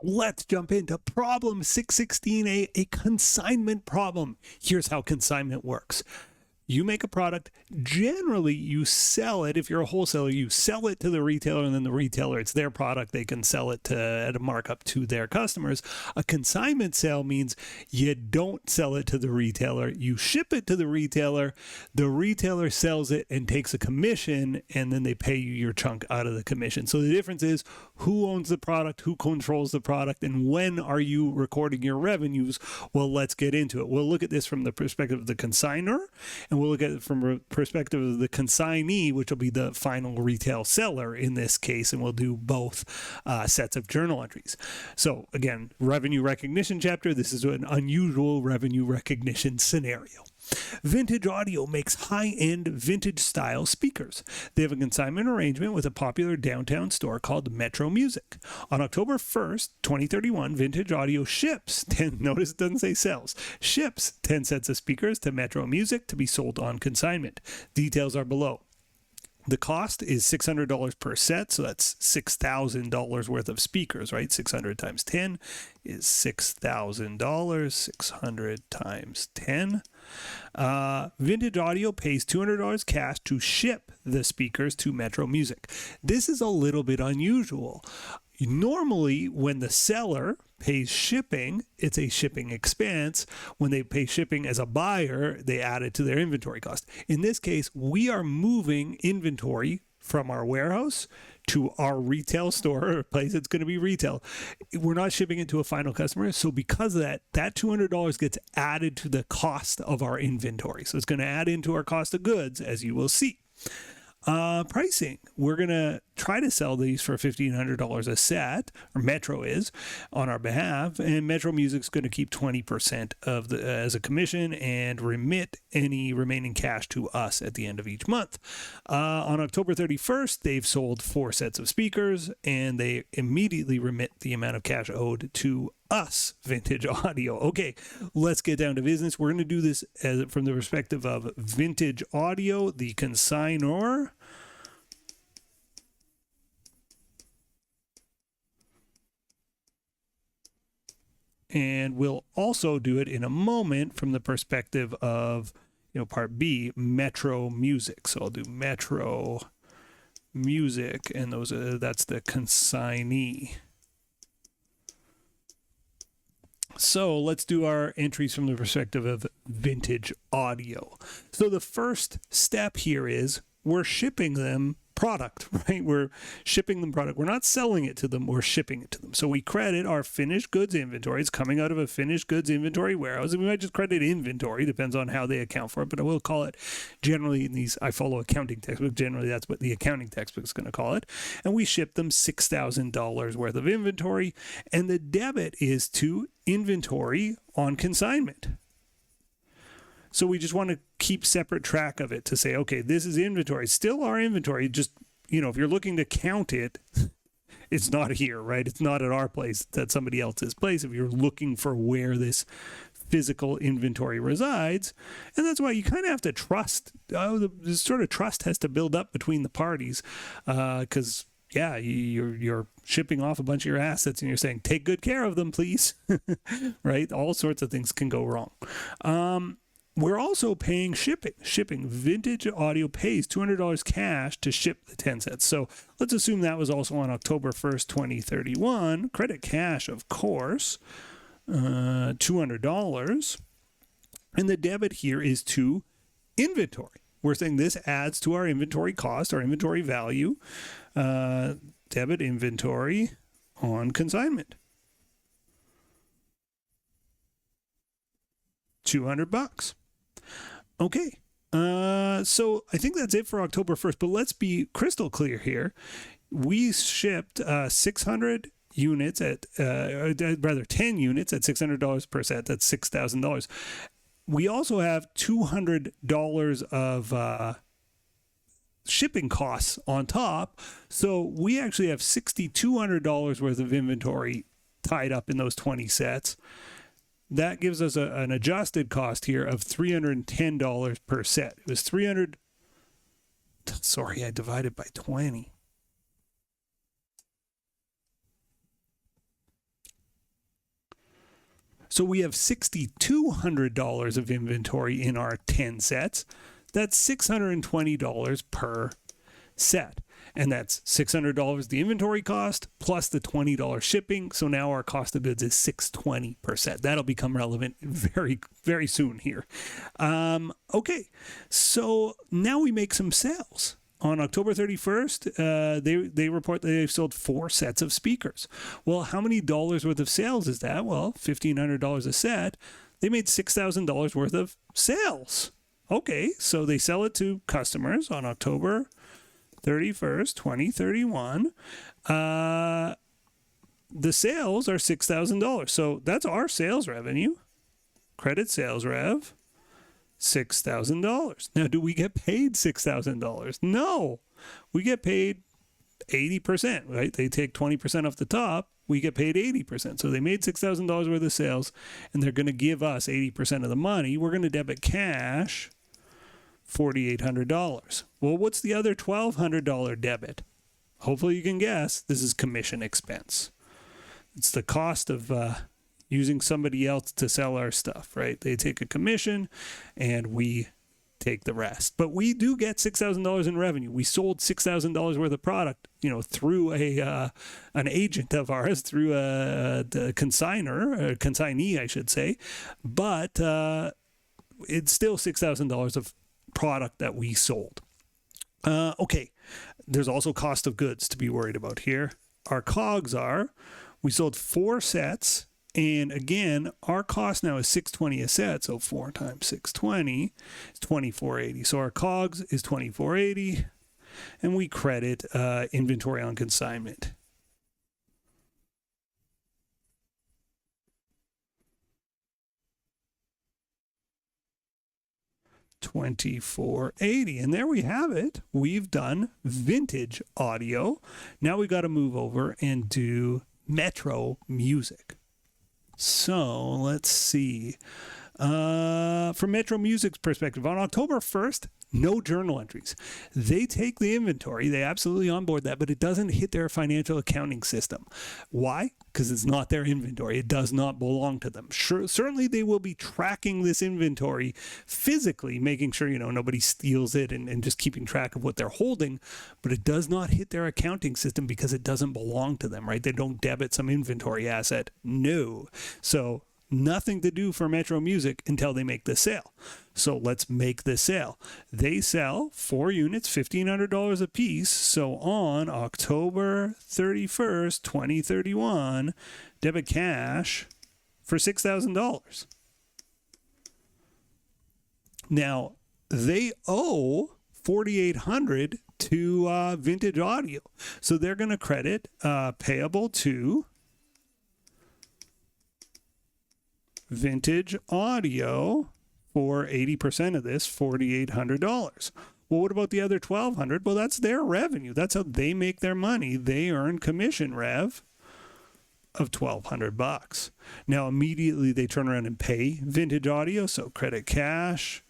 Let's jump into problem 616A, a consignment problem. Here's how consignment works. You make a product. Generally, you sell it. If you're a wholesaler, you sell it to the retailer, and then the retailer, it's their product. They can sell it at a markup to their customers. A consignment sale means you don't sell it to the retailer. You ship it to the retailer. The retailer sells it and takes a commission, and then they pay you your chunk out of the commission. So the difference is who owns the product, who controls the product, and when are you recording your revenues? Well, let's get into it. We'll look at this from the perspective of the consignor, and we'll look at it from a perspective of the consignee, which will be the final retail seller in this case, and we'll do both sets of journal entries. So again, revenue recognition chapter. This is an unusual revenue recognition scenario. Vintage Audio makes high-end vintage-style speakers. They have a consignment arrangement with a popular downtown store called Metro Music. On October 1st, 2031, Vintage Audio ships 10, notice it doesn't say sells, ships 10 sets of speakers to Metro Music to be sold on consignment. Details are below. The cost is $600 per set, so that's $6,000 worth of speakers, right? 600 times 10 is $6,000. 600 times 10. Vintage Audio pays $200 cash to ship the speakers to Metro Music. This is a little bit unusual. Normally, when the seller pays shipping, it's a shipping expense. When they pay shipping as a buyer, they add it to their inventory cost. In this case, we are moving inventory from our warehouse to our retail store, or a place that's going to be retail. We're not shipping it to a final customer. So because of that, that $200 gets added to the cost of our inventory. So it's going to add into our cost of goods, as you will see. Pricing. We're going to try to sell these for $1,500 a set, or Metro is, on our behalf, and Metro Music's going to keep 20% of the as a commission and remit any remaining cash to us at the end of each month. On October 31st, they've sold 4 sets of speakers, and they immediately remit the amount of cash owed to us, Vintage Audio. Okay, let's get down to business. We're going to do this from the perspective of Vintage Audio, the consignor. And we'll also do it in a moment from the perspective of, part B, Metro Music. So I'll do Metro Music, and that's the consignee. So let's do our entries from the perspective of Vintage Audio. So the first step here is we're shipping them product, right? We're shipping them product. We're not selling it to them, we're shipping it to them. So we credit our finished goods inventory. It's coming out of a finished goods inventory warehouse. And we might just credit inventory, depends on how they account for it, but I will call it, generally in these, I follow accounting textbook, generally that's what the accounting textbook is going to call it. And we ship them $6,000 worth of inventory, and the debit is to inventory on consignment. So we just want to keep separate track of it to say, okay, this is inventory. It's still our inventory. Just, if you're looking to count it, it's not here, right? It's not at our place. It's at somebody else's place. If you're looking for where this physical inventory resides, and that's why you kind of have to trust. This sort of trust has to build up between the parties, because you're shipping off a bunch of your assets, and you're saying, take good care of them, please, right? All sorts of things can go wrong. We're also paying shipping. Vintage Audio pays $200 cash to ship the 10 sets. So let's assume that was also on October 1st, 2031. Credit cash, of course, $200. And the debit here is to inventory. We're saying this adds to our inventory cost, our inventory value. Debit inventory on consignment. $200. Okay, so I think that's it for October 1st, but let's be crystal clear here. We shipped 600 units at, 10 units at $600 per set. That's $6,000. We also have $200 of shipping costs on top. So we actually have $6,200 worth of inventory tied up in those 20 sets. That gives us an adjusted cost here of $310 per set. It was sorry, I divided by 20. So we have $6,200 of inventory in our 10 sets. That's $620 per set. And that's $600 the inventory cost plus the $20 shipping. So now our cost of goods is $620 per set. That'll become relevant very, very soon here. Okay, so now we make some sales. On October 31st, they report that they've sold 4 sets of speakers. Well, how many dollars worth of sales is that? Well, $1,500 a set. They made $6,000 worth of sales. Okay, so they sell it to customers on October 31st, 2031. The sales are $6,000. So that's our sales revenue. Credit sales rev, $6,000. Now, do we get paid $6,000? No. We get paid 80%, right? They take 20% off the top. We get paid 80%. So they made $6,000 worth of sales, and they're going to give us 80% of the money. We're going to debit cash $4,800. Well, what's the other $1,200 debit? Hopefully you can guess. This is commission expense. It's the cost of using somebody else to sell our stuff, right? They take a commission and we take the rest. But we do get $6,000 in revenue. We sold $6,000 worth of product, through an agent of ours, through the consignor, consignee, I should say. But it's still $6,000 of product that we sold. Okay, there's also cost of goods to be worried about here. Our COGS are, we sold 4 sets, and again, our cost now is $620 a set, so 4 times $620 is $2,480. So our COGS is $2,480, and we credit inventory on consignment. $2,480, and there we have it. We've done vintage audio. Now we got to move over and do Metro music. So let's see. From Metro Music's perspective, on October 1st, no journal entries. They take the inventory, they absolutely onboard that, but it doesn't hit their financial accounting system. Why? Because it's not their inventory. It does not belong to them. Sure, certainly they will be tracking this inventory physically, making sure, nobody steals it and just keeping track of what they're holding, but it does not hit their accounting system because it doesn't belong to them, right? They don't debit some inventory asset. No. So nothing to do for Metro Music until they make the sale. So let's make the sale. They sell 4 units, $1,500 a piece. So on October 31st, 2031, debit cash for $6,000. Now, they owe $4,800 to Vintage Audio. So they're going to credit payable to Vintage Audio for 80% of this, $4,800. Well, what about the other $1,200? Well, that's their revenue. That's how they make their money. They earn commission rev of $1,200. Now, immediately they turn around and pay Vintage Audio. So credit cash,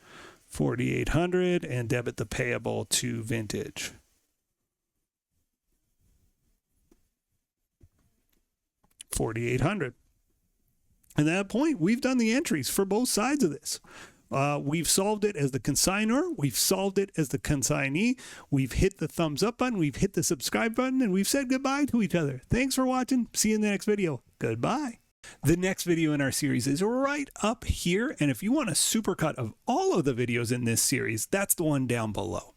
$4,800, and debit the payable to Vintage. $4,800. At that point, we've done the entries for both sides of this. We've solved it as the consignor. We've solved it as the consignee. We've hit the thumbs up button. We've hit the subscribe button, and we've said goodbye to each other. Thanks for watching. See you in the next video. Goodbye. The next video in our series is right up here, and if you want a supercut of all of the videos in this series, that's the one down below.